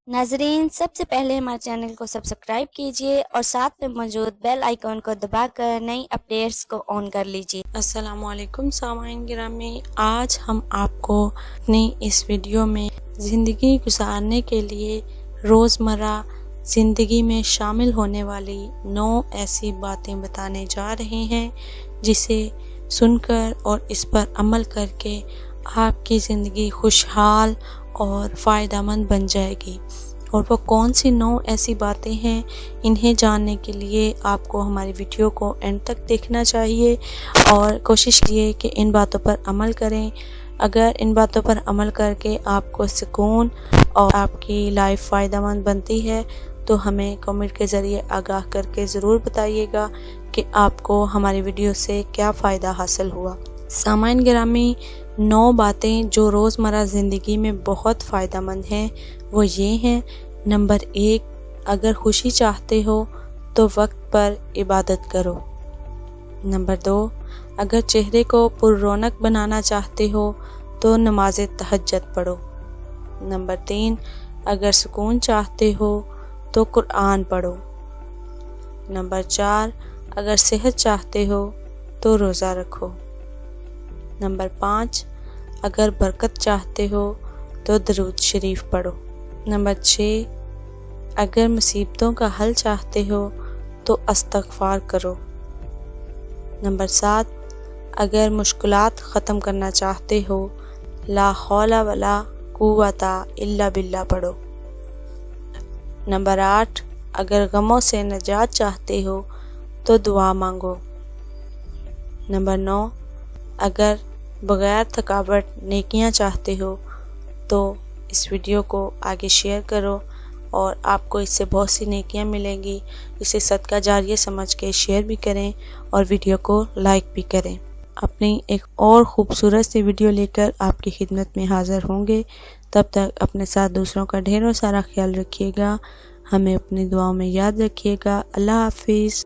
नाजरीन, सबसे पहले हमारे चैनल को सब्सक्राइब कीजिए और साथ में मौजूद बेल आइकॉन को दबाकर नई अपडेट्स को ऑन कर लीजिए। अस्सलामुअलैकुम सामाईन गिरामी, आज हम आपको अपनी इस वीडियो में ज़िंदगी गुजारने के लिए रोज़मर्रा ज़िंदगी में शामिल होने वाली 9 ऐसी बातें बताने जा रहे हैं जिसे सुनकर और इस पर अमल करके आपकी ज़िंदगी खुशहाल और फ़ायदेमंद बन जाएगी। और वो कौन सी 9 ऐसी बातें हैं, इन्हें जानने के लिए आपको हमारी वीडियो को एंड तक देखना चाहिए और कोशिश कीजिए कि इन बातों पर अमल करें। अगर इन बातों पर अमल करके आपको सुकून और आपकी लाइफ फ़ायदेमंद बनती है तो हमें कमेंट के ज़रिए आगाह करके ज़रूर बताइएगा कि आपको हमारी वीडियो से क्या फ़ायदा हासिल हुआ। सामाईन गिरामी, 9 बातें जो रोज़मर्रा ज़िंदगी में बहुत फ़ायदेमंद हैं वो ये हैं। नंबर 1, अगर खुशी चाहते हो तो वक्त पर इबादत करो। नंबर 2, अगर चेहरे को पुररौनक बनाना चाहते हो तो नमाज़ तहज्जुद पढ़ो। नंबर 3, अगर सुकून चाहते हो तो कुरान पढ़ो। नंबर 4, अगर सेहत चाहते हो तो रोज़ा रखो। नंबर 5, अगर बरकत चाहते हो तो दरूद शरीफ पढ़ो। नंबर 6, अगर मुसीबतों का हल चाहते हो तो इस्तिग़फ़ार करो। नंबर 7, अगर मुश्किलात ख़त्म करना चाहते हो ला हौला वला कुव्वता इल्ला बिल्ला पढ़ो। नंबर 8, अगर गमों से निजात चाहते हो तो दुआ मांगो। नंबर 9, अगर बग़ैर थकावट नेकियां चाहते हो तो इस वीडियो को आगे शेयर करो और आपको इससे बहुत सी नेकियां मिलेंगी। इसे सदका जारिया समझ के शेयर भी करें और वीडियो को लाइक भी करें। अपनी एक और ख़ूबसूरत सी वीडियो लेकर आपकी खिदमत में हाज़िर होंगे। तब तक अपने साथ दूसरों का ढेरों सारा ख्याल रखिएगा। हमें अपनी दुआओं में याद रखिएगा। अल्लाह हाफिज़।